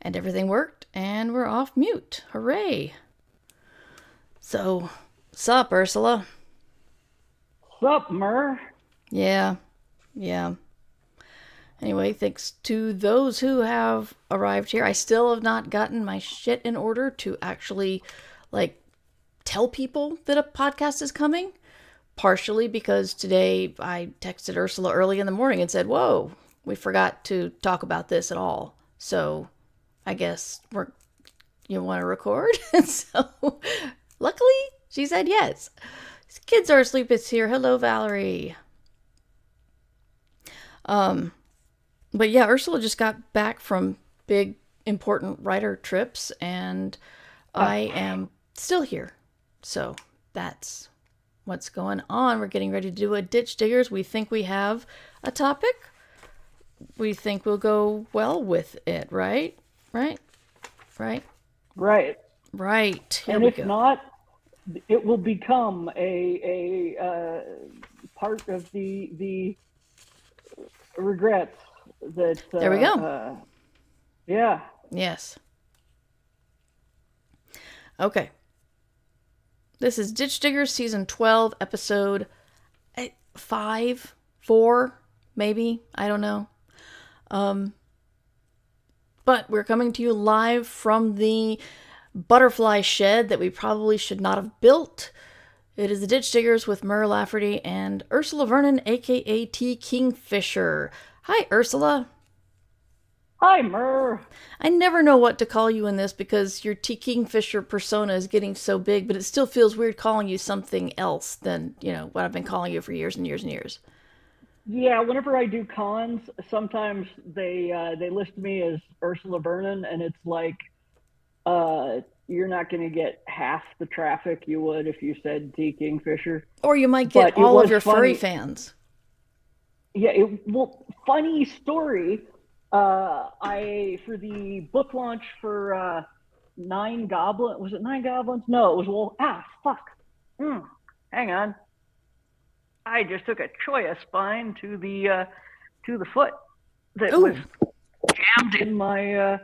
And everything worked, and we're off mute. Hooray. So, sup, Ursula? Sup, Mer? Yeah. Anyway, thanks to those who have arrived here. I still have not gotten my shit in order to actually, tell people that a podcast is coming. Partially because today I texted Ursula early in the morning and said, whoa, we forgot to talk about this at all. So I guess you want to record? So luckily she said yes. Kids are asleep. It's here. Hello, Valerie. But yeah, Ursula just got back from big important writer trips, and I am still here. So that's what's going on. We're getting ready to do a Ditch Diggers. We think we have a topic. We think we'll go well with it, right? Right. Right. Here and we if go. not, it will become a part of the regrets that. There we go. Yeah. Yes. Okay. This is Ditch Diggers season 12, episode 5, 4, maybe. I don't know. But we're coming to you live from the butterfly shed that we probably should not have built. It is the Ditch Diggers with Mer Lafferty and Ursula Vernon, aka T. Kingfisher. Hi, Ursula. Hi, Mer. I never know what to call you in this because your T. Kingfisher persona is getting so big, but it still feels weird calling you something else than, what I've been calling you for years and years and years. Yeah, whenever I do cons, sometimes they list me as Ursula Vernon, and it's like, you're not going to get half the traffic you would if you said T. Kingfisher. Or you might get all of your furry fans. Yeah, funny story. For the book launch for Nine Goblins, was it Nine Goblins? No, it was fuck. Hang on. I just took a choya spine to the foot that was jammed in my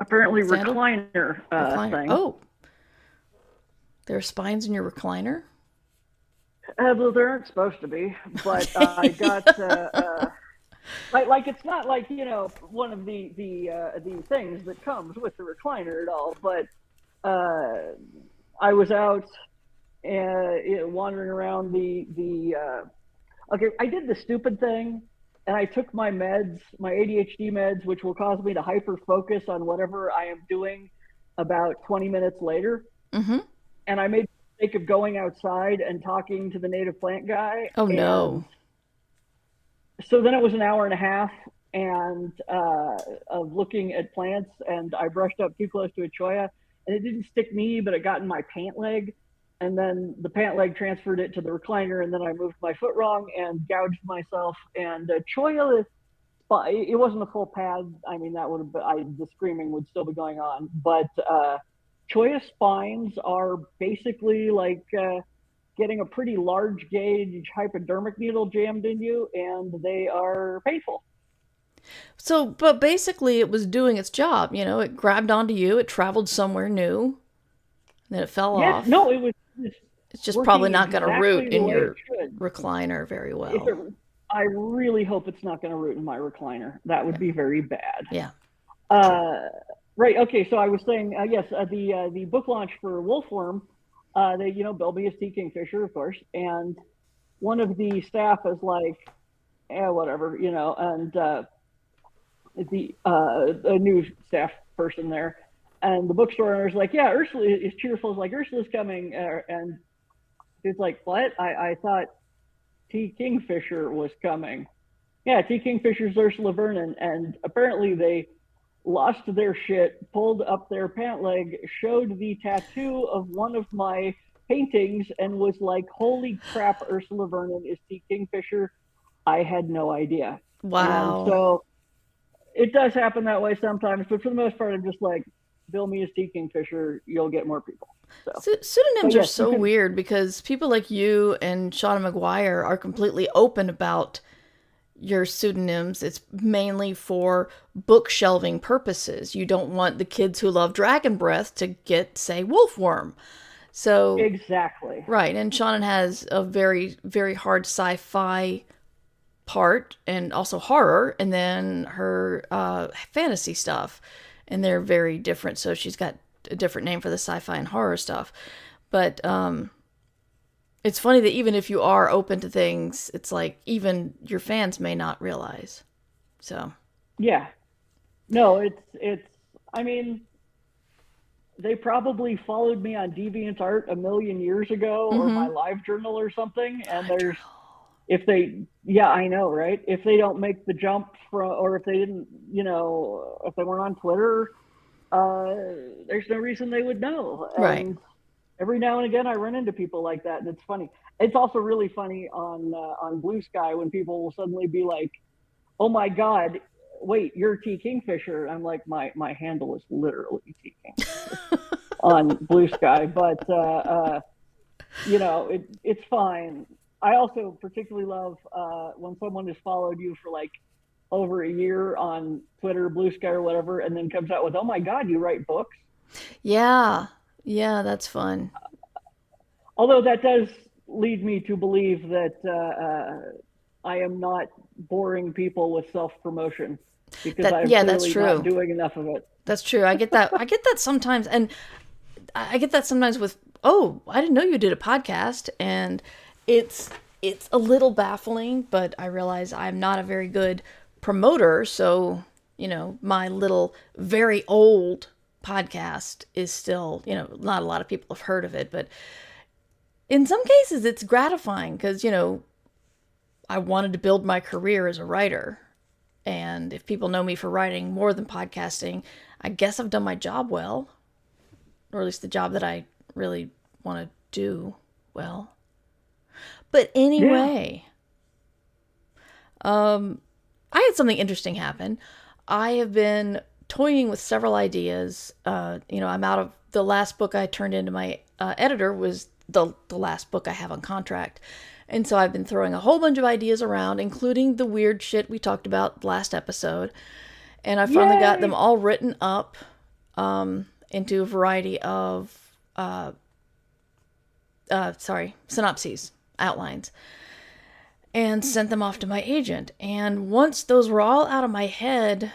apparently Sandal? recliner thing. Oh, there are spines in your recliner? Well, there aren't supposed to be, but I got it's not like one of the things that comes with the recliner at all. But I was out and wandering around okay, I did the stupid thing, and I took my meds, my ADHD meds, which will cause me to hyper focus on whatever I am doing about 20 minutes later. Mm-hmm. And I made the mistake of going outside and talking to the native plant guy. Oh, no. So then it was an hour and a half of looking at plants, and I brushed up too close to a cholla, and it didn't stick me, but it got in my pant leg. And then the pant leg transferred it to the recliner, and then I moved my foot wrong and gouged myself. And cholla, it wasn't a full pad. I mean, that would have the screaming would still be going on. But cholla spines are basically like getting a pretty large gauge hypodermic needle jammed in you, and they are painful. So, but basically it was doing its job. It grabbed onto you, it traveled somewhere new, then it fell off. No, it was. It's just probably not going to root in your recliner very well. I really hope it's not going to root in my recliner. That would be very bad. Yeah. Right. Okay. So I was saying, yes, the book launch for Wolfworm, they bill me as T. Kingfisher, of course, and one of the staff is like, whatever, and a new staff person there. And the bookstore owner's like, yeah, Ursula is cheerful. It's like, Ursula's coming. And it's like, what? I thought T. Kingfisher was coming. Yeah, T. Kingfisher's Ursula Vernon. And apparently they lost their shit, pulled up their pant leg, showed the tattoo of one of my paintings, and was like, holy crap, Ursula Vernon is T. Kingfisher. I had no idea. Wow. And so it does happen that way sometimes. But for the most part, I'm just like, bill me as T. Kingfisher, you'll get more people. So pseudonyms are so weird because people like you and Shauna McGuire are completely open about, your pseudonyms, it's mainly for bookshelving purposes. You don't want the kids who love Dragon Breath to get, say, Wolfworm. So, Exactly. right. And Shannon has a very, very hard sci-fi part and also horror, and then her fantasy stuff. And they're very different. So she's got a different name for the sci-fi and horror stuff. But it's funny that even if you are open to things, it's like even your fans may not realize. So, Yeah. No, it's. I mean, they probably followed me on DeviantArt a million years ago, or my live journal or something. And there's, if they, yeah, I know, right? If they don't make the jump from, or if they didn't, if they weren't on Twitter, there's no reason they would know. right. And every now and again, I run into people like that, and it's funny. It's also really funny on Blue Sky when people will suddenly be like, "Oh my God, wait, you're T Kingfisher." I'm like, my handle is literally T Kingfisher on Blue Sky, but it's fine. I also particularly love when someone has followed you for like over a year on Twitter, Blue Sky, or whatever, and then comes out with, "Oh my God, you write books." Yeah. Yeah, that's fun. Although that does lead me to believe that I am not boring people with self promotion because I'm Yeah, that's clearly not true. doing enough of it. That's true. I get that. I get that sometimes, and I get that sometimes with, "Oh, I didn't know you did a podcast," and it's it's a little baffling, but I realize I'm not a very good promoter, so my little very old podcast is still, not a lot of people have heard of it, but in some cases it's gratifying because, I wanted to build my career as a writer. And if people know me for writing more than podcasting, I guess I've done my job well, or at least the job that I really want to do well. But Yeah. anyway, I had something interesting happen. I have been toying with several ideas. I'm out of the last book I turned into my editor was the last book I have on contract. And so I've been throwing a whole bunch of ideas around, including the weird shit we talked about last episode. And I finally got them Yay. all written up into a variety of, synopses, outlines, and sent them off to my agent. And once those were all out of my head,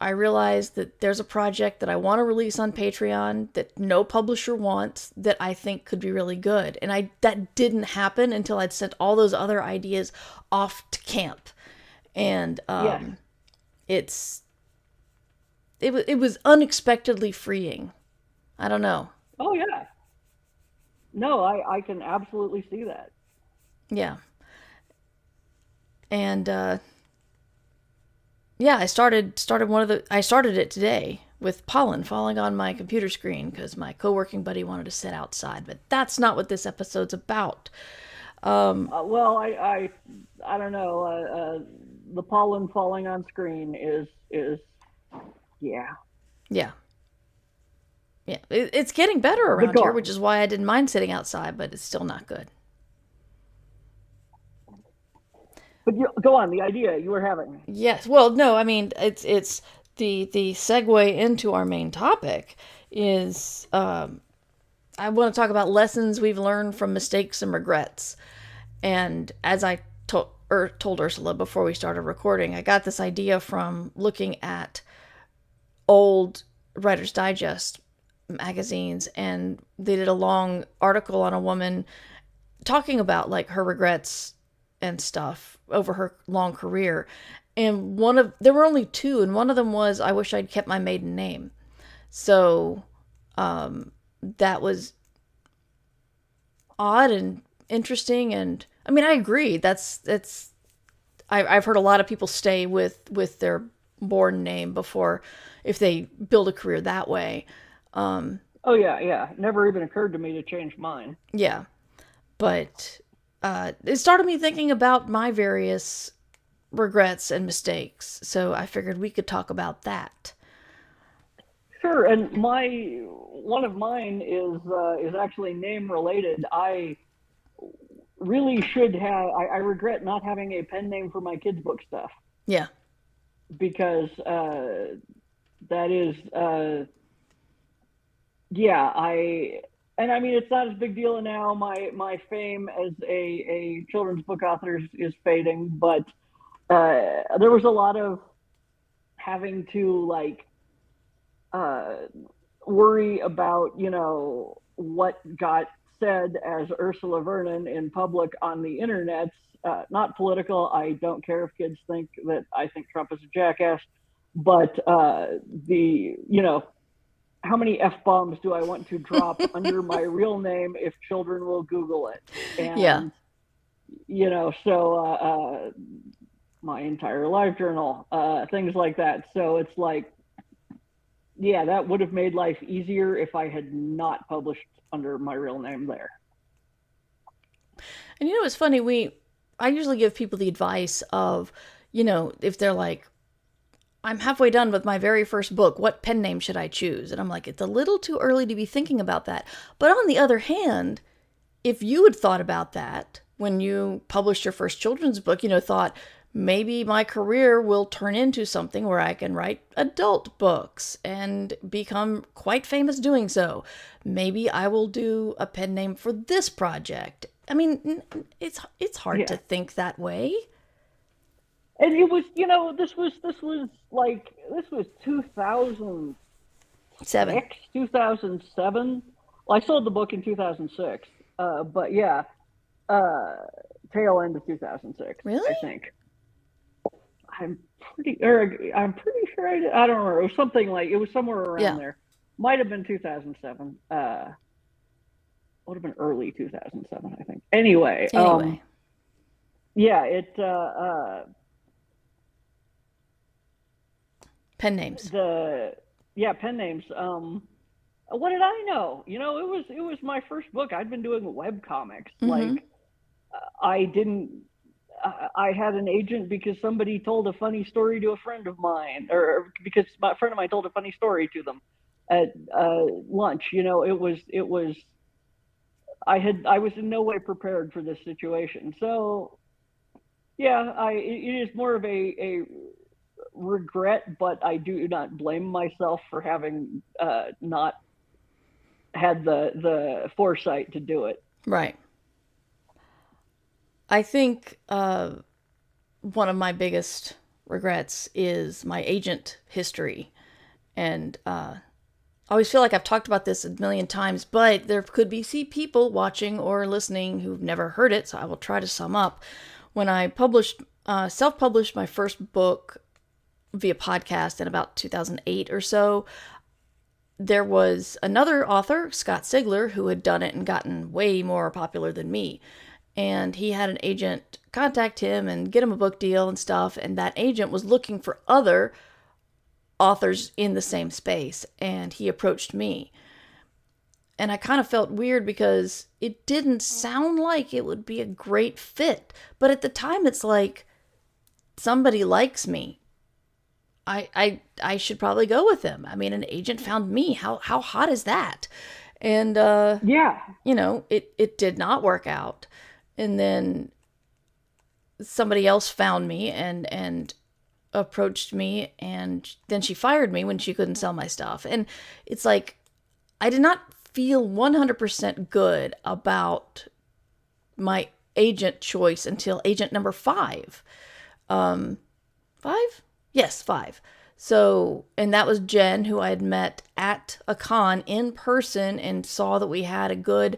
I realized that there's a project that I want to release on Patreon that no publisher wants that I think could be really good. And that didn't happen until I'd sent all those other ideas off to camp. And Yes. it's it was unexpectedly freeing. I don't know. Oh yeah. No, I can absolutely see that. Yeah. And yeah, I started it today with pollen falling on my computer screen because my co-working buddy wanted to sit outside, but that's not what this episode's about. Well, I don't know. The pollen falling on screen is yeah, Yeah. Yeah, it's getting better the around here, which garb. is why I didn't mind sitting outside, but it's still not good. But go on. The idea you were having. Yes. Well, no, I mean it's the segue into our main topic is I want to talk about lessons we've learned from mistakes and regrets. And as I told Ursula before we started recording, I got this idea from looking at old Writer's Digest magazines, and they did a long article on a woman talking about like her regrets and stuff over her long career. And there were only two, and one of them was, I wish I'd kept my maiden name. So that was odd and interesting. And I mean, I agree. I've heard a lot of people stay with their born name before if they build a career that way. Oh yeah, yeah. Never even occurred to me to change mine. Yeah. But it started me thinking about my various regrets and mistakes. So I figured we could talk about that. Sure, and one of mine is actually name related. I really should have. I regret not having a pen name for my kids' book stuff, Yeah. because that is, yeah, I mean, it's not as big deal now. My fame as a children's book author is fading, but there was a lot of having to like uh, worry about, what got said as Ursula Vernon in public on the internet. Not political. I don't care if kids think that I think Trump is a jackass, but how many F bombs do I want to drop under my real name if children will Google it? Yeah. And, so my entire life journal, things like that. So it's like, yeah, that would have made life easier if I had not published under my real name there. And it's funny, I usually give people the advice of, if they're like, I'm halfway done with my very first book, what pen name should I choose? And I'm like, it's a little too early to be thinking about that. But on the other hand, if you had thought about that when you published your first children's book, thought, maybe my career will turn into something where I can write adult books and become quite famous doing so. Maybe I will do a pen name for this project. I mean, it's hard to think that way. And it was, this was 2006, 2007. Well, I sold the book in 2006. But yeah, tail end of 2006. Really? I think. I'm pretty sure I did. I don't remember. It was something like, it was somewhere around there. Might have been 2007. Would have been early 2007, I think. Anyway. Yeah, pen names. Pen names. What did I know? It was my first book. I'd been doing web comics. Mm-hmm. Like, I had an agent because somebody told a funny story to a friend of mine, or because my friend of mine told a funny story to them at lunch. It was. I was in no way prepared for this situation. So, yeah, it is more of a regret, but I do not blame myself for having not had the foresight to do it. Right. I think one of my biggest regrets is my agent history. And I always feel like I've talked about this a million times, but there could be people watching or listening who've never heard it, so I will try to sum up. When I self-published my first book via podcast in about 2008 or so, there was another author, Scott Sigler, who had done it and gotten way more popular than me. And he had an agent contact him and get him a book deal and stuff. And that agent was looking for other authors in the same space. And he approached me. And I kind of felt weird because it didn't sound like it would be a great fit. But at the time, it's like, somebody likes me. I should probably go with him. I mean, an agent found me. How hot is that? And, it did not work out. And then somebody else found me and approached me, and then she fired me when she couldn't sell my stuff. And it's like, I did not feel 100% good about my agent choice until agent number 5. 5? Yes, 5. So, and that was Jen, who I had met at a con in person and saw that we had a good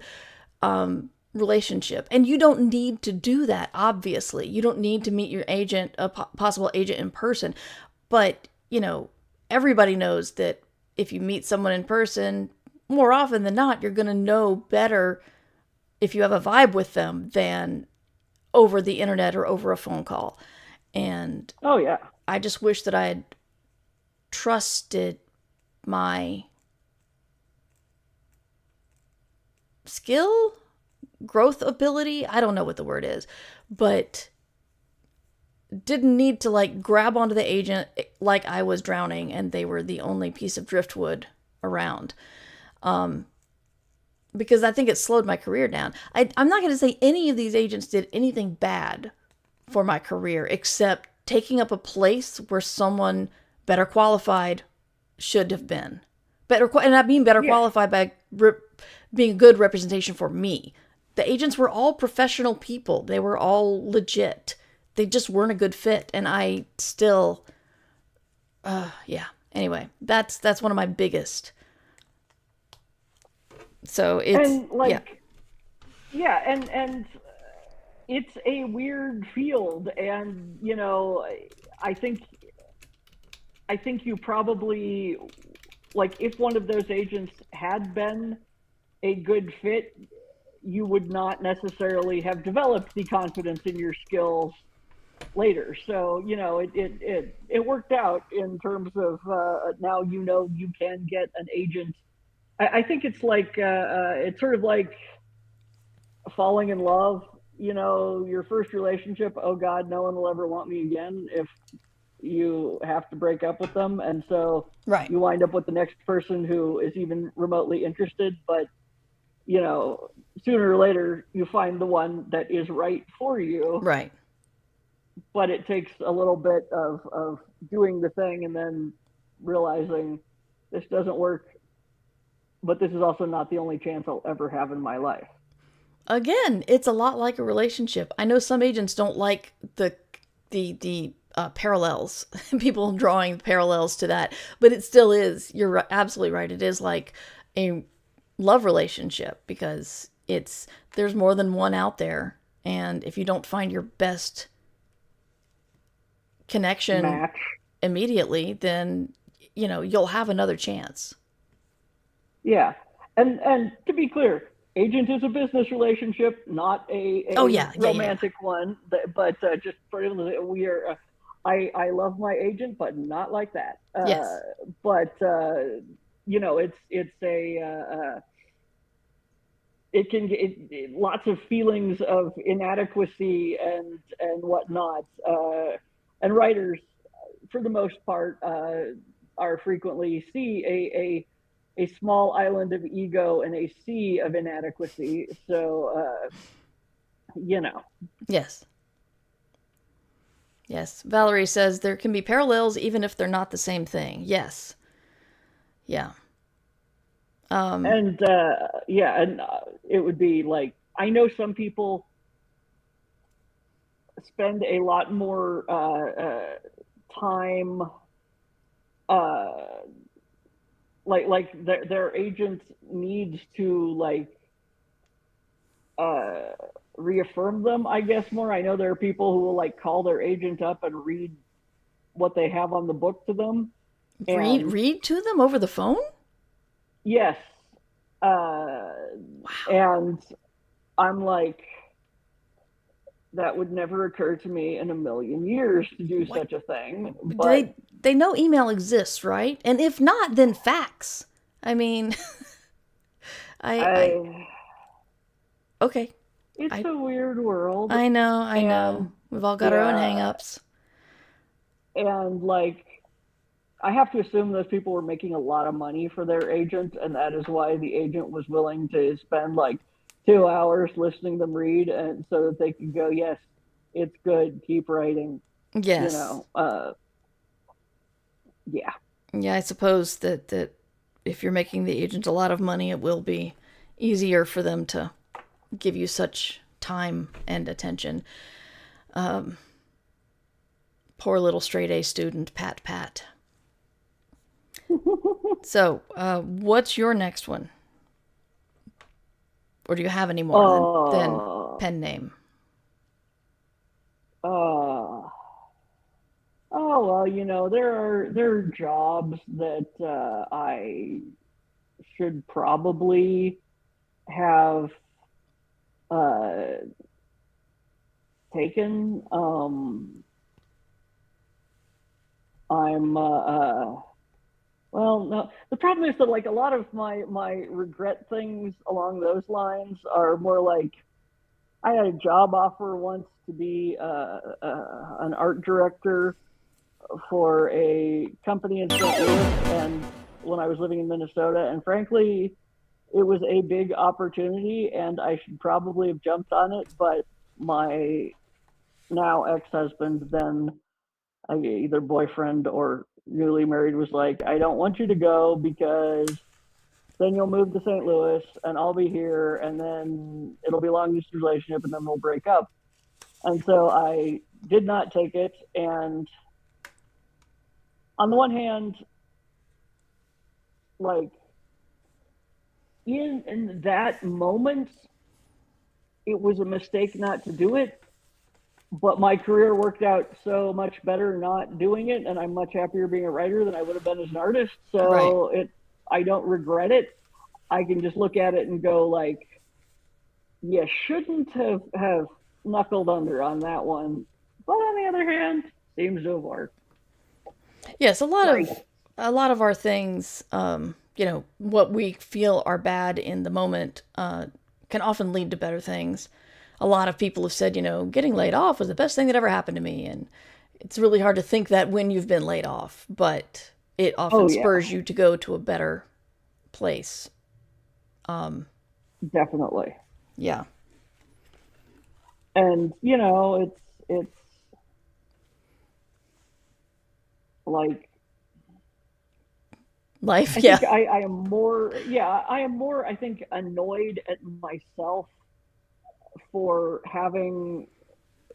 relationship. And you don't need to do that, obviously. You don't need to meet your agent, a possible agent, in person. But, everybody knows that if you meet someone in person, more often than not, you're going to know better if you have a vibe with them than over the internet or over a phone call. And oh yeah, I just wish that I had trusted my skill, growth ability. I don't know what the word is, but didn't need to grab onto the agent like I was drowning and they were the only piece of driftwood around. because I think it slowed my career down. I'm not going to say any of these agents did anything bad for my career except taking up a place where someone better qualified should have been. And I mean better qualified by being a good representation for me. The agents were all professional people. They were all legit. They just weren't a good fit. And I still, yeah. Anyway, that's one of my biggest. So it's, and and it's a weird field, and I think you probably, like, if one of those agents had been a good fit, you would not necessarily have developed the confidence in your skills later. So it worked out in terms of now you can get an agent. I think it's like it's sort of like falling in love. Your first relationship, oh God, no one will ever want me again if you have to break up with them. And so you wind up with the next person who is even remotely interested. But, sooner or later, you find the one that is right for you. Right. But it takes a little bit of doing the thing and then realizing this doesn't work. But this is also not the only chance I'll ever have in my life. Again, it's a lot like a relationship. I know some agents don't like the parallels, people drawing parallels to that, but it still is. You're absolutely right. It is like a love relationship because there's more than one out there, and if you don't find your best connection match immediately, then you'll have another chance. Yeah, and to be clear, agent is a business relationship, not a romantic one. But just for we are, I love my agent, but not like that. Yes. But it's a it can get lots of feelings of inadequacy and whatnot. And writers, for the most part, are frequently see a small island of ego and a sea of inadequacy. So, Yes. Yes. Valerie says there can be parallels even if they're not the same thing. Yes. Yeah. And it would be like, I know some people spend a lot more time like their agent needs to reaffirm them, I guess, more. I know there are people who will call their agent up and read what they have on the book to them. Read to them over the phone? Yes. Wow. And I'm like, that would never occur to me in a million years to do such a thing. But they know email exists, right? And if not, then fax. I mean, okay. It's a weird world. I know. We've all got our own hang-ups. And I have to assume those people were making a lot of money for their agent, and that is why the agent was willing to spend 2 hours listening to them read, and so that they could go, yes, it's good, keep writing. Yes. Yeah. Yeah, I suppose that if you're making the agent a lot of money, it will be easier for them to give you such time and attention. Poor little straight A student, Pat. So, what's your next one? Or do you have any more than pen name? Oh well, there are jobs that I should probably have taken. Well, no. The problem is that a lot of my regret things along those lines are more like, I had a job offer once to be an art director for a company in St. Louis, and when I was living in Minnesota, and frankly, it was a big opportunity and I should probably have jumped on it, but my now ex-husband, then either boyfriend or newly married, was like, I don't want you to go because then you'll move to St. Louis and I'll be here and then it'll be a long distance relationship and then we'll break up. And so I did not take it. And on the one hand, like in that moment, it was a mistake not to do it. But my career worked out so much better not doing it, and I'm much happier being a writer than I would have been as an artist. So Right. I don't regret it. I can just look at it and go like, you shouldn't have knuckled under on that one. But on the other hand, seems to have worked. Yes, Right. a lot of our things, what we feel are bad in the moment, can often lead to better things. A lot of people have said, getting laid off was the best thing that ever happened to me, and it's really hard to think that when you've been laid off, but it often Oh yeah, spurs you to go to a better place. definitely. Yeah. And it's like Life, I yeah. think I am more, yeah, I am more, I think, annoyed at myself for having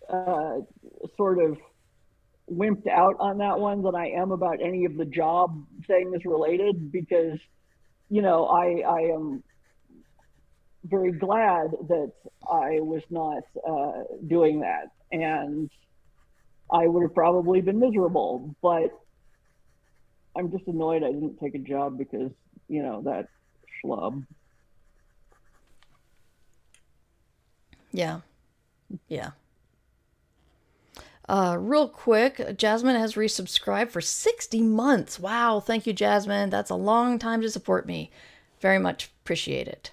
uh, sort of wimped out on that one than I am about any of the job things related because, I am very glad that I was not doing that. And I would have probably been miserable, but I'm just annoyed I didn't take a job because, that schlub. Yeah. Yeah. Real quick, Jasmine has resubscribed for 60 months. Wow, thank you, Jasmine. That's a long time to support me. Very much appreciate it.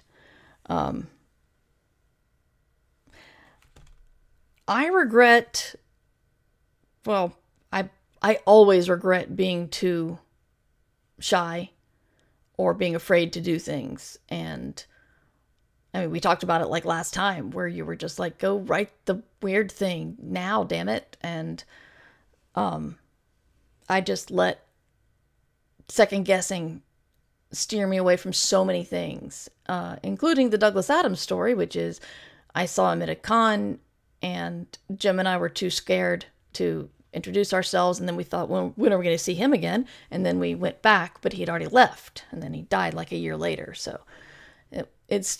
I regret, well, I always regret being too shy or being afraid to do things. And I mean, we talked about it like last time where you were just like, go write the weird thing now, damn it. And I just let second guessing steer me away from so many things, including the Douglas Adams story, which is I saw him at a con and Jim and I were too scared to introduce ourselves. And then we thought, well, when are we going to see him again? And then we went back, but he had already left. And then he died like a year later. So it's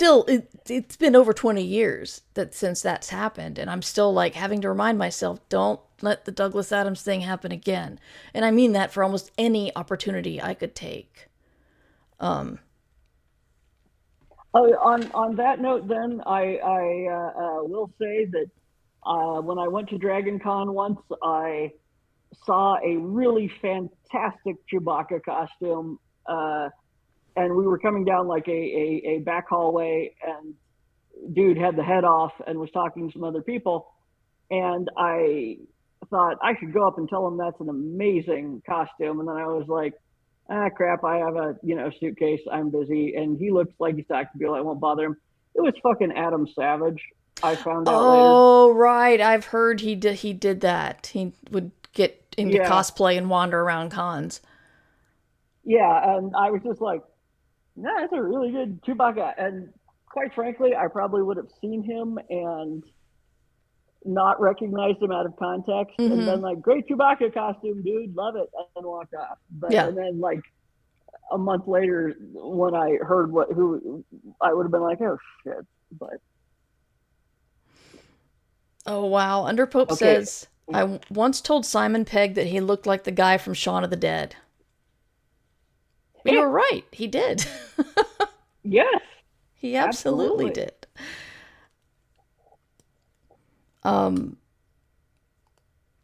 been over 20 years that since that's happened. And I'm still like having to remind myself, don't let the Douglas Adams thing happen again. And I mean that for almost any opportunity I could take. On that note, then I will say that when I went to Dragon Con once, I saw a really fantastic Chewbacca costume, and we were coming down like a back hallway, and dude had the head off and was talking to some other people, and I thought I should go up and tell him that's an amazing costume, and then I was like, ah, crap, I have a suitcase, I'm busy, and he looks like he's talking to people, I won't bother him. It was fucking Adam Savage. I found out later. Oh, right. I've heard he did that. He would get into Yeah, cosplay and wander around cons. yeah, and I was just like, nah, that's a really good Chewbacca. And quite frankly, I probably would have seen him and not recognized him out of context and been Mhm. like, great Chewbacca costume, dude, love it, and walked off. But Yeah. and then like a month later, when I heard who, I would have been like, oh shit. But Oh, wow. Underpope okay, says I once told Simon Pegg that he looked like the guy from Shaun of the Dead. You were right. He did. yes, He absolutely absolutely. did. Um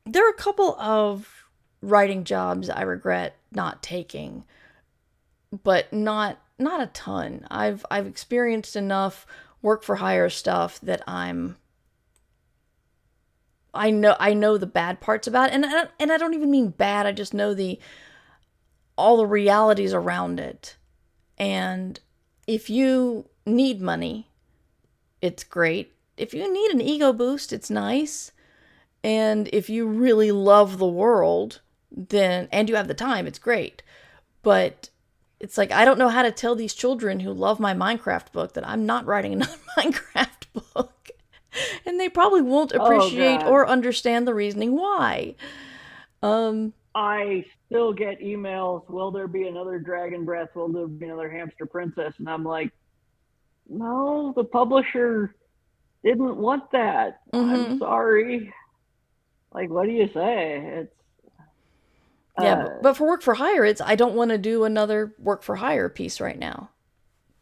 there are a couple of writing jobs I regret not taking, but not a ton. I've experienced enough work for hire stuff that I know the bad parts about it, and I don't even mean bad. I just know the all the realities around it. And if you need money, it's great. If you need an ego boost, it's nice. And if you really love the world, then, and you have the time, it's great. But it's like, I don't know how to tell these children who love my Minecraft book that I'm not writing another Minecraft book. And they probably won't Oh appreciate God. or understand the reasoning why. I still get emails, will there be another Dragon Breath? Will there be another Hamster Princess? And I'm like, no, the publisher didn't want that. I'm Mm-hmm. sorry. Like, what do you say? It's Yeah, uh but for work for hire, it's I don't want to do another work for hire piece right now.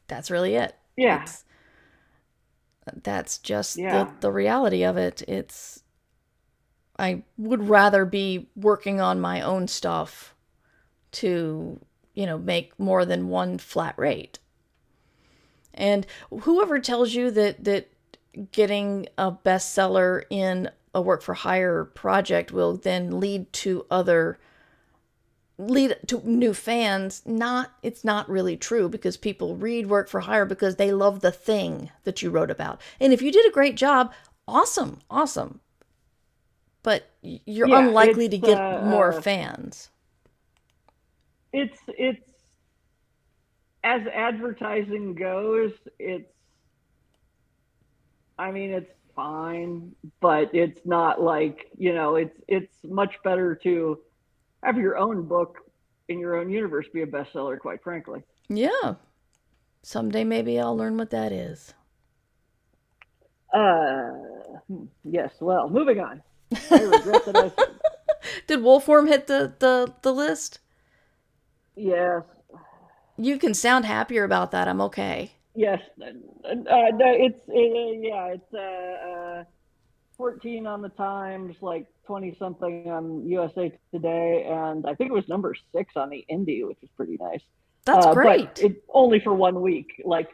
That's really it. yeah, It's that's just yeah. the reality of it. It's I would rather be working on my own stuff to, make more than one flat rate. And whoever tells you that getting a bestseller in a work for hire project will then lead to new fans, it's not really true, because people read work for hire because they love the thing that you wrote about. And if you did a great job, awesome, awesome. But you're Yeah, unlikely to get more fans. it's as advertising goes, it's I mean it's fine, but it's not like, it's much better to have your own book in your own universe be a bestseller, quite frankly. Yeah. Someday maybe I'll learn what that is. Yes, well, moving on. I regret that I Did Wolfworm hit the list? yes, You can sound happier about that. I'm okay. yes, no, yeah, it's 14 on the Times, like 20 something on USA Today, and I think it was number 6 on the Indie, which is pretty nice. That's But great. it only for 1 week. Like,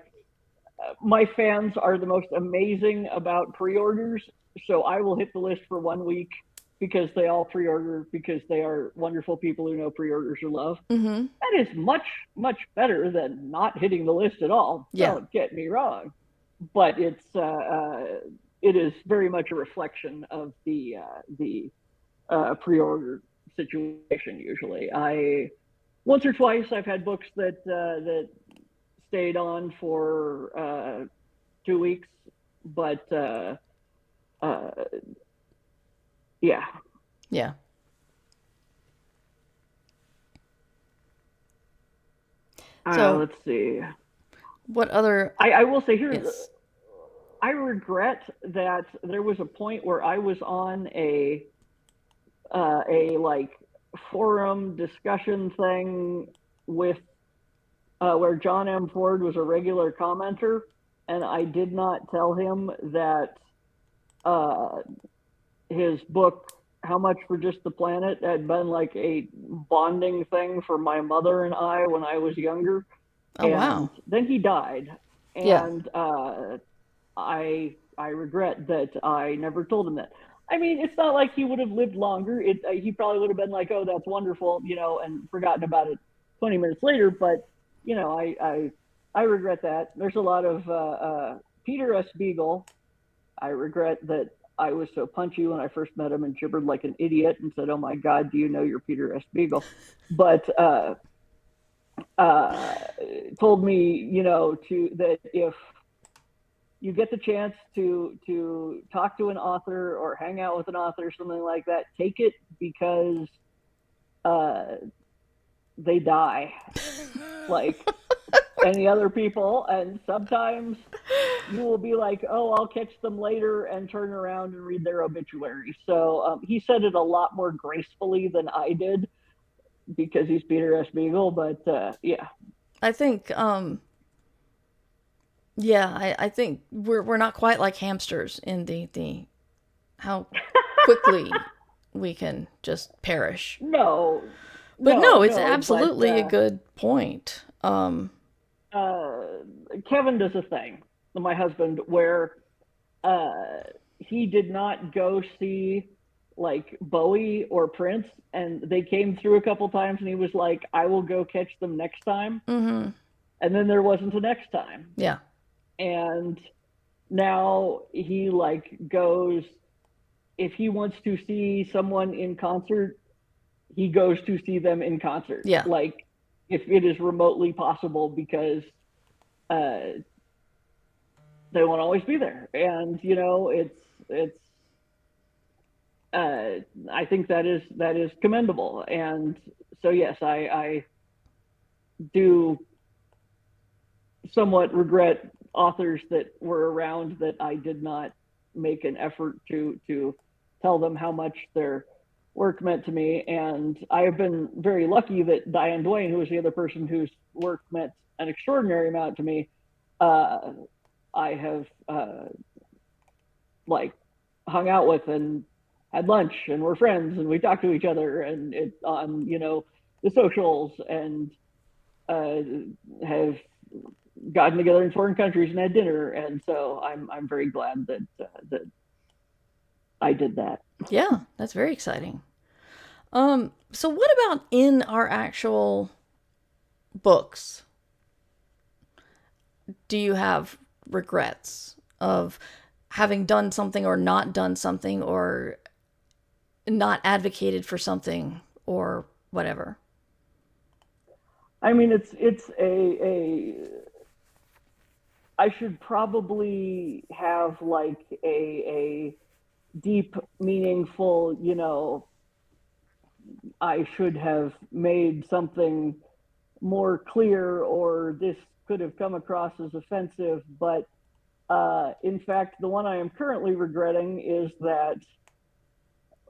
my fans are the most amazing about pre-orders, so I will hit the list for 1 week because they all pre-order, because they are wonderful people who know pre-orders are love. Mm-hmm. That is much, much better than not hitting the list at all. Yeah. Don't get me wrong, but it is very much a reflection of the pre-order situation. Usually, I once or twice I've had books that stayed on for 2 weeks, but uh, yeah. Yeah. So, Let's see. what other I will say here, yes. I regret that there was a point where I was on a like forum discussion thing with where John M. Ford was a regular commenter, and I did not tell him that uh, his book How Much for Just the Planet had been like a bonding thing for my mother and I when I was younger. Oh And wow. then he died, Yeah. and I regret that I never told him that. I mean, it's not like he would have lived longer. He probably would have been like, "Oh, that's wonderful," and forgotten about it 20 minutes later. But I regret that. There's a lot of Peter S. Beagle. I regret that I was so punchy when I first met him and gibbered like an idiot and said, "Oh my God, do you know you're Peter S. Beagle?" But uh, told me, to that if you get the chance to talk to an author or hang out with an author, something like that, take it, because uh, they die like any other people, and sometimes you will be like, "Oh, I'll catch them later," and turn around and read their obituary. So he said it a lot more gracefully than I did because he's Peter S. Beagle. But yeah. I think yeah, I think we're not quite like hamsters in the how quickly we can just perish. No, But no, no, it's no. But absolutely a good point. uh, Kevin does a thing, my husband, where uh, he did not go see like Bowie or Prince, and they came through a couple times, and he was like, "I will go catch them next time." Mm-hmm. And then there wasn't a next time. Yeah. And now he like goes, if he wants to see someone in concert, he goes to see them in concert. Yeah. Like if it is remotely possible, because they won't always be there. And you know, it's I think that is commendable. And so yes, I do somewhat regret authors that were around that I did not make an effort to tell them how much their work meant to me. And I have been very lucky that Diane Duane, who was the other person whose work meant an extraordinary amount to me, I have like hung out with and had lunch, and we're friends, and we talk to each other, and it's on, you know, the socials, and have gotten together in foreign countries and had dinner. And so I'm very glad that that I did that. Yeah, that's very exciting. So what about in our actual books? Do you have regrets of having done something or not done something or not advocated for something or whatever? I mean, it's a I should probably have like a deep, meaningful, you know, I should have made something more clear, or this could have come across as offensive. But in fact, the one I am currently regretting is that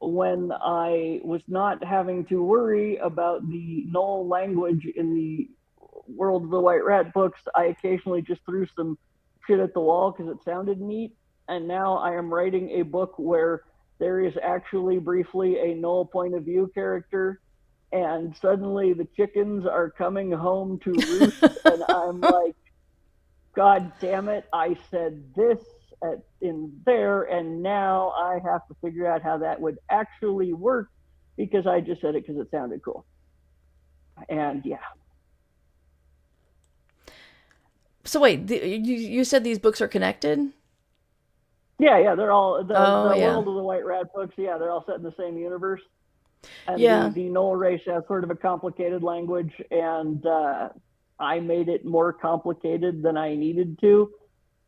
when I was not having to worry about the null language in the World of the White Rat books, I occasionally just threw some shit at the wall because it sounded neat. And now I am writing a book where there is actually briefly a null point of view character, and suddenly the chickens are coming home to roost. And I'm like, God damn it, I said this in there, and now I have to figure out how that would actually work because I just said it because it sounded cool. And yeah. So wait, you said these books are connected? Yeah, they're all the Yeah. World of the White Rat books. Yeah, they're all set in the same universe. And Yeah. the Knoll race has sort of a complicated language, and I made it more complicated than I needed to.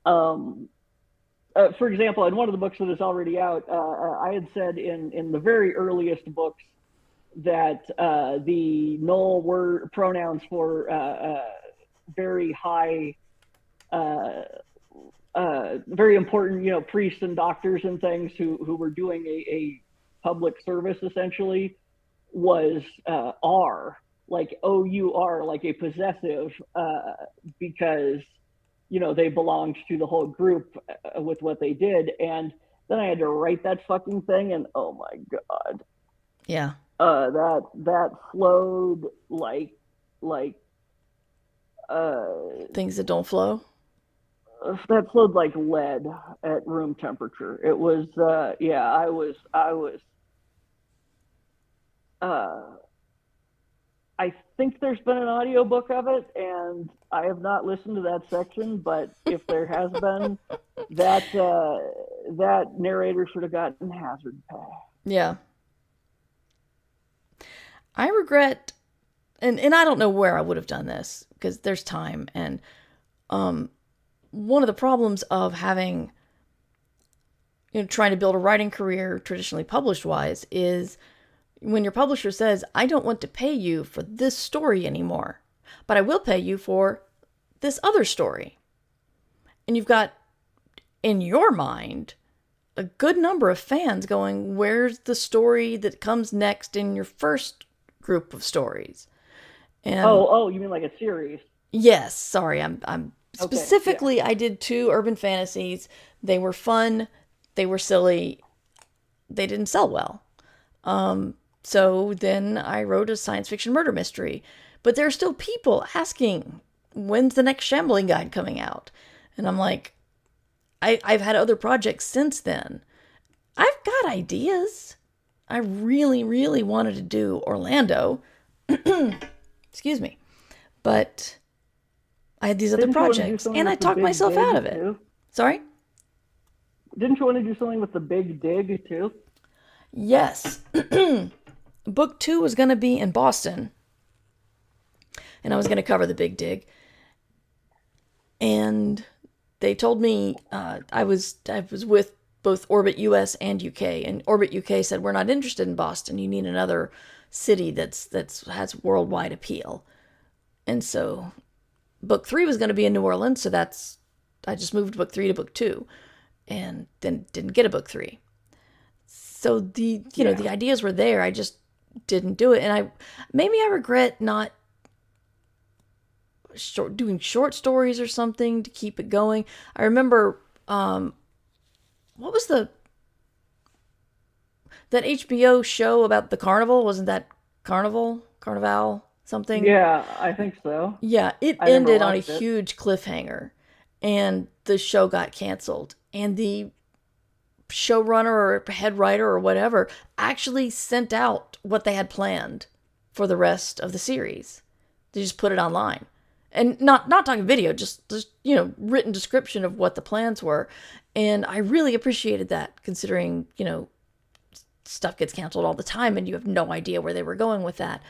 For example, in one of the books that is already out, I had said in the very earliest books that the Knoll were pronouns for very high, very important, you know, priests and doctors and things who were doing a public service essentially was R, like OUR, like a possessive, because you know they belonged to the whole group with what they did. And then I had to write that fucking thing, and oh my god, Yeah. that flowed like Things that don't flow. that flowed like lead at room temperature. It was yeah, I was I think there's been an audiobook of it, and I have not listened to that section, but if there has been, that narrator should have gotten hazard pay. Yeah. I regret, and I don't know where I would have done this because there's time. And one of the problems of having, you know, trying to build a writing career traditionally published wise is when your publisher says, I don't want to pay you for this story anymore, but I will pay you for this other story. And you've got, in your mind, a good number of fans going, where's the story that comes next in your first group of stories? And oh, you mean like a series? yes, sorry, I'm Okay, specifically, yeah. I did 2 urban fantasies. They were fun, they were silly, they didn't sell well. So then I wrote a science fiction murder mystery. But there are still people asking, when's the next Shambling Guide coming out? And I'm like, I've had other projects since then. I've got ideas. I really, really wanted to do Orlando. Excuse me. But I had these other Didn't you want to do projects, something and I with the talked big myself out of dig it. too? Sorry? Didn't you want to do something with the big dig too? Yes. Book 2 was going to be in Boston, and I was going to cover the Big Dig. And they told me I was with both Orbit US and UK, and Orbit UK said we're not interested in Boston. You need another city that's has worldwide appeal. And so book 3 was going to be in New Orleans, so that's I just moved book 3 to book 2, and then didn't get a book 3. So the Yeah. ideas were there. I just didn't do it, and I regret not doing short stories or something to keep it going. I remember what was that HBO show about the carnival? Wasn't that Carnival something? Yeah, I think so. Yeah, it I never ended on a watched it. huge cliffhanger, and the show got canceled. And the showrunner or head writer or whatever actually sent out what they had planned for the rest of the series. They just put it online, and not talking video, just written description of what the plans were. And I really appreciated that, considering stuff gets canceled all the time, and you have no idea where they were going with that.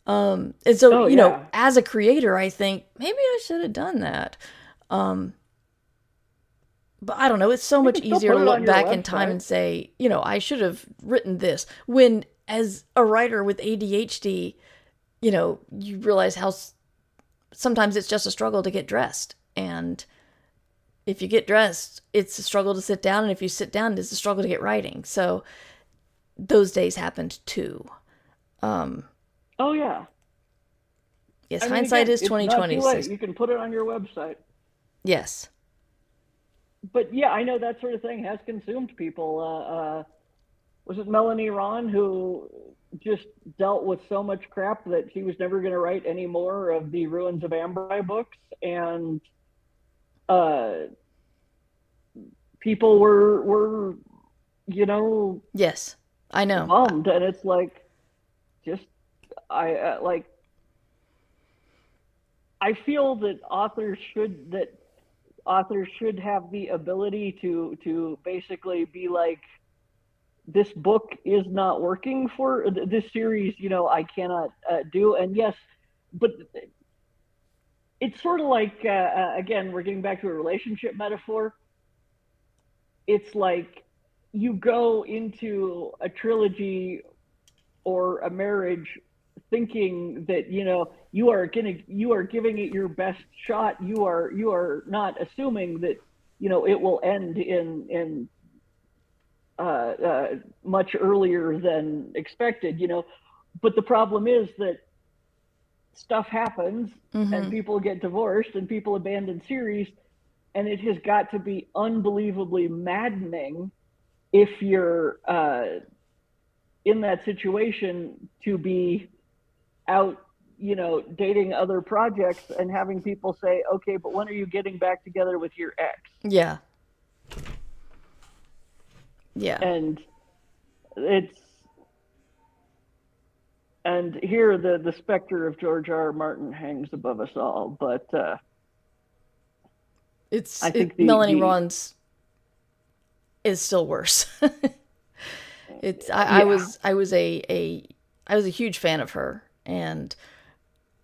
And so, Oh yeah. as a creator, I think maybe I should have done that. But I don't know. It's so You much can still easier put to it on look your back in time website. and say, I should have written this. When, as a writer with ADHD, you realize how sometimes it's just a struggle to get dressed. And if you get dressed, it's a struggle to sit down. And if you sit down, it's a struggle to get writing. So those days happened too. Oh yeah. Yes, I mean, hindsight again, is it's not 2020. too late. Says You can put it on your website. yes. But yeah, I know that sort of thing has consumed people. Was it Melanie Ron who just dealt with so much crap that she was never going to write any more of the Ruins of Ambrai books, and uh, people were Yes, I know. bummed, and it's like just like I feel that authors should have the ability to basically be like, this book is not working for this series, I cannot do. And yes, but it's sort of like again, we're getting back to a relationship metaphor. It's like you go into a trilogy or a marriage thinking that you are giving it your best shot. You are not assuming that it will end in much earlier than expected. But the problem is that stuff happens, and people get divorced, and people abandon series, and it has got to be unbelievably maddening if you're in that situation to be out, dating other projects and having people say, okay, but when are you getting back together with your ex? Yeah. Yeah. And it's, and here the specter of George R. R. Martin hangs above us all. But I think Melanie the Ron's is still worse. It's I yeah. was I was I was a huge fan of her, and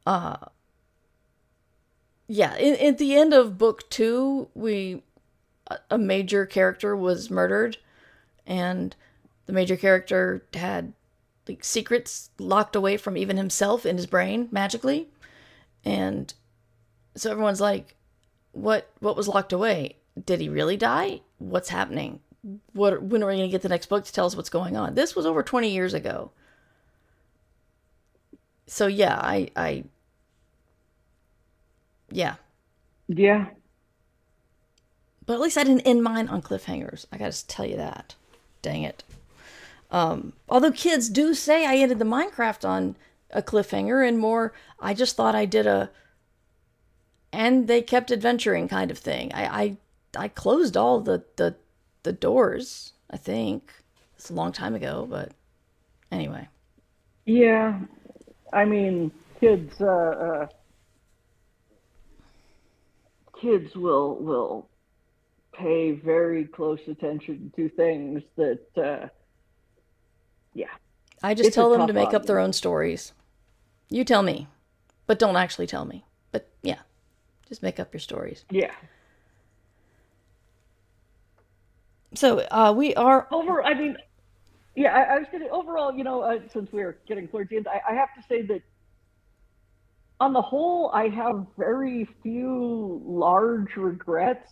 yeah, at the end of book 2, a major character was murdered, and the major character had like secrets locked away from even himself in his brain magically. And so everyone's like, what was locked away? Did he really die? What's happening? When are we going to get the next book to tell us what's going on? This was over 20 years ago. So yeah, I yeah. Yeah. But at least I didn't end mine on cliffhangers. I got to tell you that. Dang it. Although kids do say I ended the Minecraft on a cliffhanger, and more, I just thought I did and they kept adventuring kind of thing. I closed all the doors, I think. It's a long time ago, but anyway. Yeah. I mean, kids, kids will pay very close attention to things that, yeah, I just it's a tell them to tough make up their audience. own stories. You tell me, but don't actually tell me. But yeah, just make up your stories. Yeah. So we are. I mean, yeah, I was gonna overall, since we're getting towards the end, I have to say that on the whole, I have very few large regrets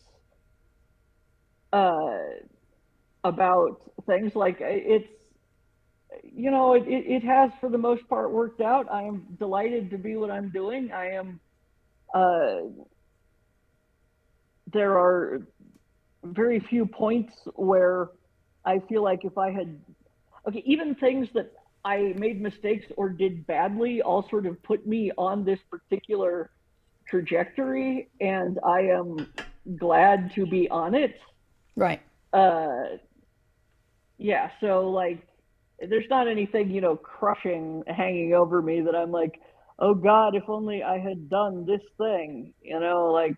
uh, about things. Like it has for the most part worked out. I am delighted to be what I'm doing. I am. Uh, there are very few points where I feel like if I had, okay, even things that I made mistakes or did badly all sort of put me on this particular trajectory, and I am glad to be on it. Right. Uh, yeah, so like, there's not anything, crushing hanging over me that I'm like, oh God, if only I had done this thing, like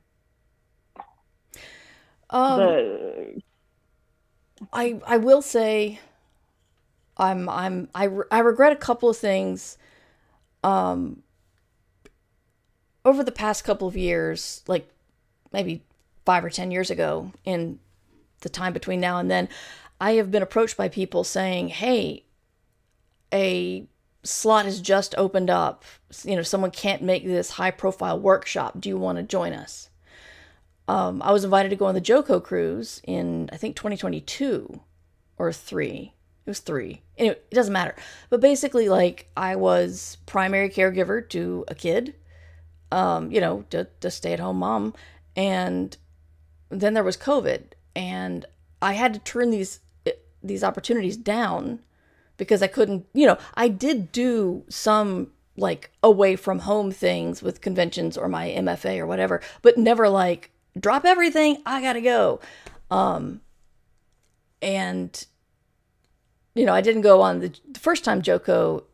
Um, the, I will say I regret a couple of things over the past couple of years, like maybe 5 or 10 years ago, in the time between now and then. I have been approached by people saying, "Hey, a slot has just opened up. Someone can't make this high profile workshop. Do you want to join us?" I was invited to go on the Joko cruise in, I think, 2022 or three. It was three. Anyway, it doesn't matter. But basically, like, I was primary caregiver to a kid, to stay at home mom. And then there was COVID. And I had to turn these opportunities down because I couldn't, I did do some like away from home things with conventions or my MFA or whatever, but never like drop everything, I gotta go. And I didn't go on the first time Joko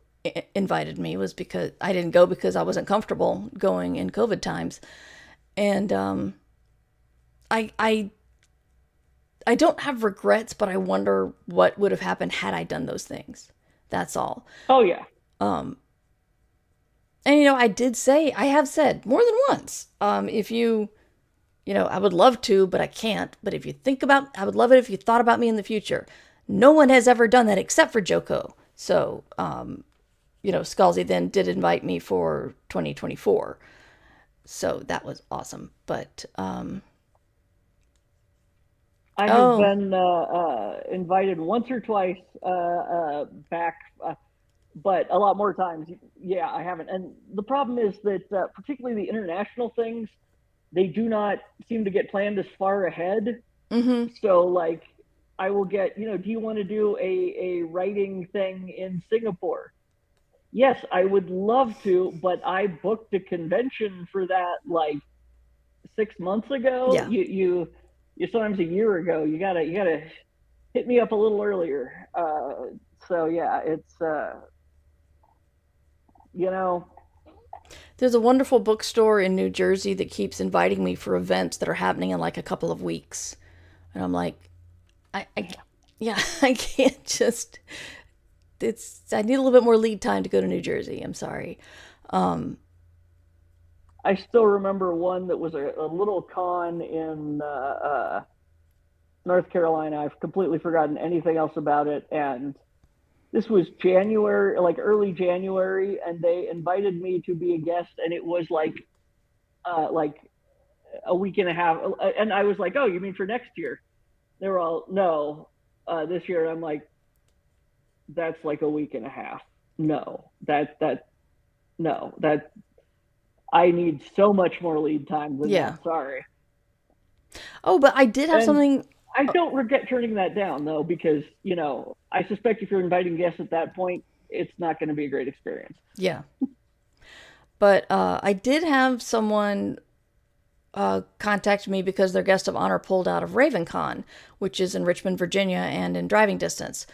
invited me was because I didn't go because I wasn't comfortable going in COVID times. And I I don't have regrets, but I wonder what would have happened had I done those things. That's all. oh yeah. And I have said more than once, if I would love to, but I can't. But if you think about, I would love it if you thought about me in the future. No one has ever done that except for Joko. So, Scalzi then did invite me for 2024. So that was awesome. But, I have oh, been invited once or twice back, but a lot more times, yeah, I haven't. And the problem is that, particularly the international things, they do not seem to get planned as far ahead. mm-hmm. So, like, I will get, do you want to do a writing thing in Singapore? Yes, I would love to, but I booked a convention for that like 6 months ago. Yeah. You sometimes a year ago. You gotta hit me up a little earlier. So yeah, it's you know, There's a wonderful bookstore in New Jersey that keeps inviting me for events that are happening in like a couple of weeks. And I'm like, I yeah, I can't just, I need a little bit more lead time to go to New Jersey. I'm sorry. Um, I still remember one that was a little con in North Carolina. I've completely forgotten anything else about it, and this was January, like early January, and they invited me to be a guest, and it was like a week and a half, and I was like, "Oh, you mean for next year?" They were all, "No, this year." And I'm like, "That's like a week and a half. No, no, that I need so much more lead time than yeah. that. Sorry." Oh, but I did have And something. I don't regret turning that down though, because I suspect if you're inviting guests at that point, it's not going to be a great experience. Yeah. But I did have someone contact me because their guest of honor pulled out of RavenCon, which is in Richmond, Virginia, and in driving distance.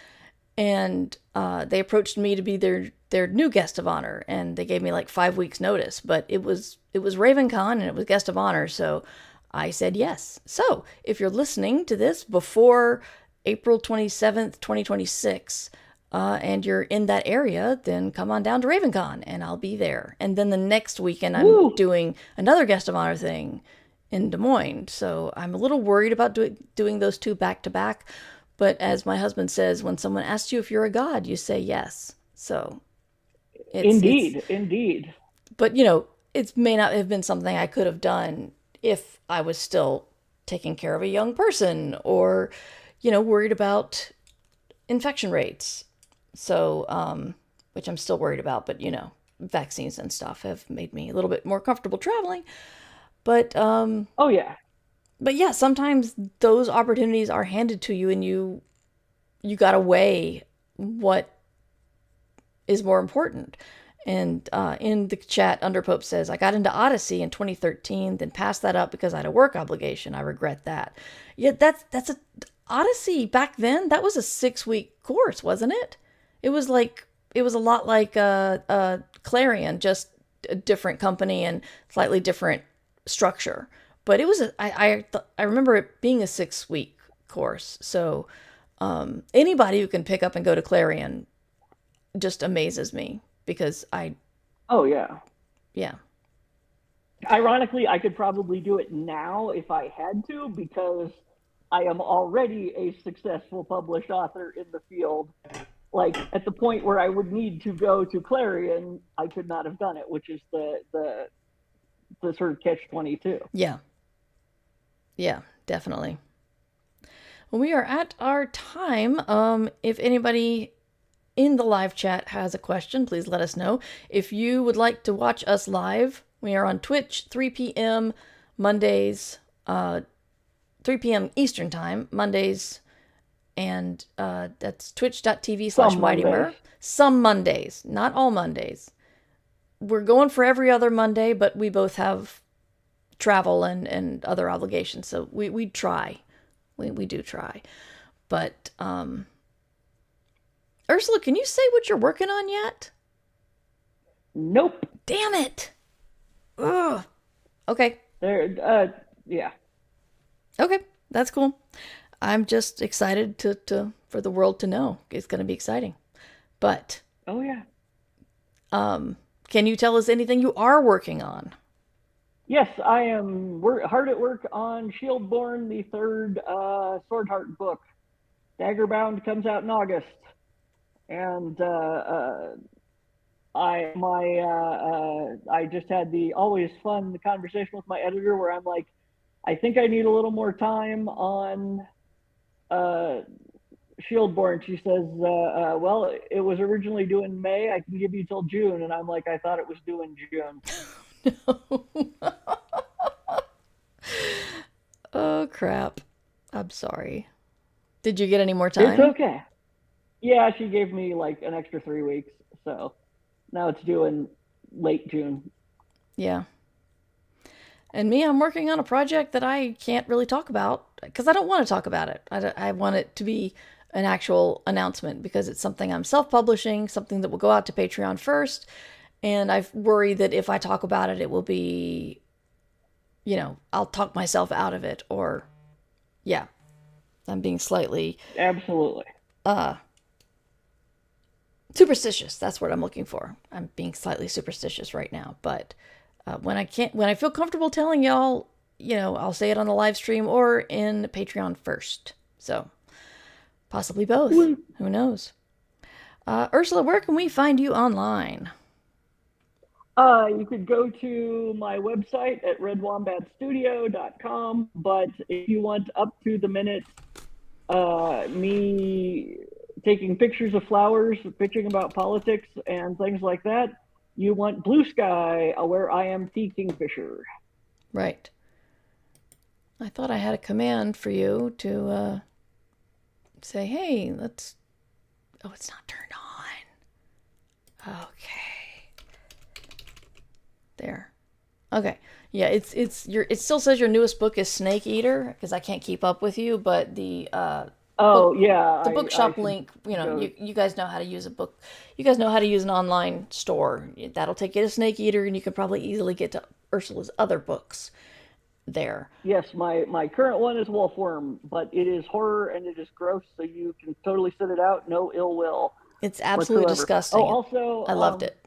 And they approached me to be their new guest of honor, and they gave me like 5 weeks notice. But it was RavenCon and it was guest of honor, so I said yes. So if you're listening to this before April 27th, 2026, and you're in that area, then come on down to RavenCon and I'll be there. And then the next weekend, I'm Woo! doing another guest of honor thing in Des Moines. So I'm a little worried about doing those two back to back. But as my husband says, when someone asks you if you're a god, you say yes. So Indeed. but it may not have been something I could have done if I was still taking care of a young person or, worried about infection rates. So, which I'm still worried about, but vaccines and stuff have made me a little bit more comfortable traveling. But, Oh yeah. but yeah, sometimes those opportunities are handed to you and you gotta weigh what is more important. And in the chat, Underpope says, I got into Odyssey in 2013, then passed that up because I had a work obligation. I regret that. Yeah, that's a Odyssey back then. That was a 6-week course, wasn't it? It was a lot like Clarion, just a different company and slightly different structure. But it was I remember it being a 6-week course. So anybody who can pick up and go to Clarion just amazes me because Oh yeah. yeah. Ironically, I could probably do it now if I had to, because I am already a successful published author in the field. Like at the point where I would need to go to Clarion, I could not have done it, which is the sort of catch-22. Yeah. Yeah, definitely. Well, we are at our time. If anybody in the live chat has a question, please let us know. If you would like to watch us live, we are on Twitch, 3 p.m. Mondays, 3 p.m. Eastern Time, Mondays, and that's twitch.tv/MightyMur. Some Mondays, not all Mondays. We're going for every other Monday, but we both have travel and other obligations, so we try. We do try. But, Ursula, can you say what you're working on yet? Nope. Damn it. Ugh. Okay. Yeah. Okay, that's cool. I'm just excited for the world to know. It's going to be exciting. But Oh yeah. Can you tell us anything you are working on? Yes, I am hard at work on Shieldborn, the third Swordheart book. Daggerbound comes out in August, and I just had the always fun conversation with my editor where I'm like, I think I need a little more time on Shieldborn. She says, well, it was originally due in May. I can give you till June. And I'm like, I thought it was due in June. Oh, crap. I'm sorry. Did you get any more time? It's okay. Yeah, she gave me like an extra 3 weeks. So now it's due in late June. Yeah. And me, I'm working on a project that I can't really talk about because I don't want to talk about it. I want it to be an actual announcement because it's something I'm self-publishing, something that will go out to Patreon first. And I worry that if I talk about it, it will be, I'll talk myself out of it or, yeah, I'm being slightly... Absolutely. Superstitious. That's what I'm looking for. I'm being slightly superstitious right now. But when I feel comfortable telling y'all, I'll say it on the live stream or in Patreon first. So possibly both. Who knows? Ursula, where can we find you online? You could go to my website at redwombatstudio.com, but if you want up to the minute me taking pictures of flowers, bitching about politics and things like that, you want Blue Sky, where I am T. Kingfisher. Right. I thought I had a command for you to say, hey, let's... Oh, it's not turned on. Okay. There. Okay. Yeah, it still says your newest book is Snake Eater because I can't keep up with you, but the the bookshop link, you guys know how to use a book. You guys know how to use an online store. That'll take you to Snake Eater and you can probably easily get to Ursula's other books. there. Yes, my current one is Wolfworm, but it is horror and it is gross, so you can totally sit it out. No ill will It's absolutely whatsoever. Oh, disgusting. also, I loved it.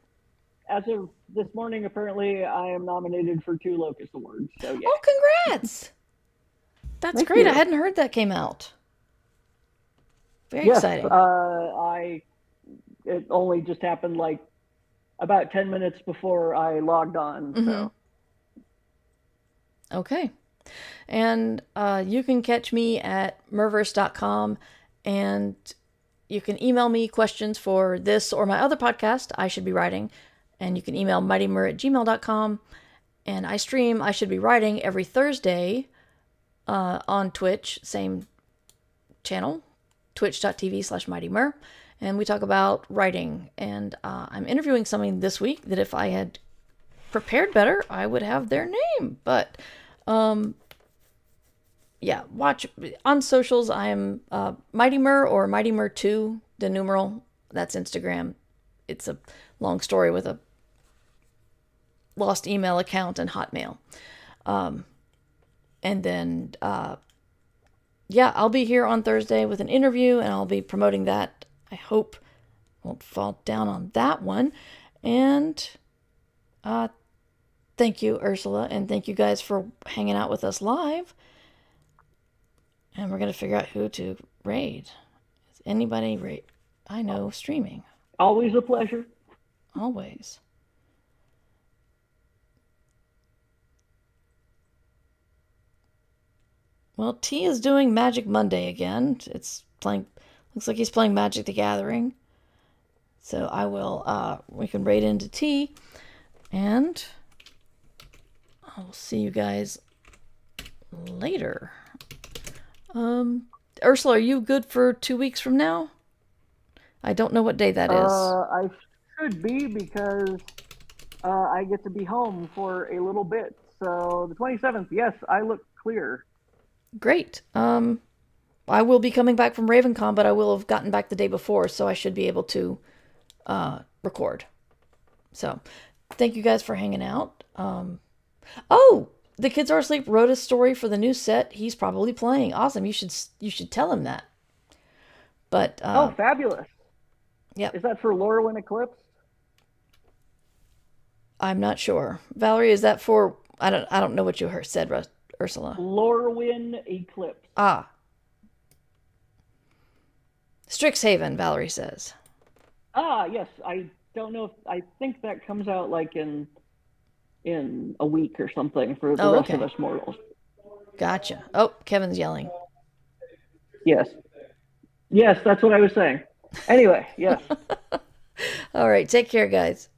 as of this morning, apparently I am nominated for 2 Locust Awards. So yeah, Oh, congrats! That's thank great. I you. hadn't heard that came out. Very Yes, exciting. I it only just happened like about 10 minutes before I logged on. So Okay. And you can catch me at merverse.com, and you can email me questions for this or my other podcast, I Should Be Writing. And you can email mightymur@gmail.com. And I stream I Should Be Writing every Thursday on Twitch, same channel, twitch.tv/mightymur. And we talk about writing. And I'm interviewing somebody this week that if I had prepared better, I would have their name. But yeah, watch on socials. I am Mighty Mur or Mighty Mur 2, the numeral. That's Instagram. It's a long story with a lost email account and Hotmail. And then, yeah, I'll be here on Thursday with an interview, and I'll be promoting that. I hope won't fall down on that one. And thank you, Ursula, and thank you guys for hanging out with us live. And we're going to figure out who to raid. Is anybody raid? I know, streaming. always a pleasure. Always. Well, T is doing Magic Monday again. It's playing, looks like he's playing Magic the Gathering. So I will, we can raid into T, and I'll see you guys later. Ursula, are you good for 2 weeks from now? I don't know what day that is. I should be because I get to be home for a little bit. So the 27th, yes, I look clear. Great. I will be coming back from RavenCon, but I will have gotten back the day before, so I should be able to record. So, thank you guys for hanging out. Oh, the Kids Are Asleep wrote a story for the new set. He's probably playing. Awesome. You should tell him that. But oh, fabulous. Yep. Is that for Lorwyn Eclipse? I'm not sure. Valerie, is that for? I don't know what you said, Ursula. Lorwyn Eclipse. Ah. Strixhaven, Valerie says. Ah, yes. I don't know if I think that comes out like in a week or something for the rest of us mortals. Gotcha. Oh, Kevin's yelling. Yes. Yes, that's what I was saying. Anyway, yes. All right, take care, guys.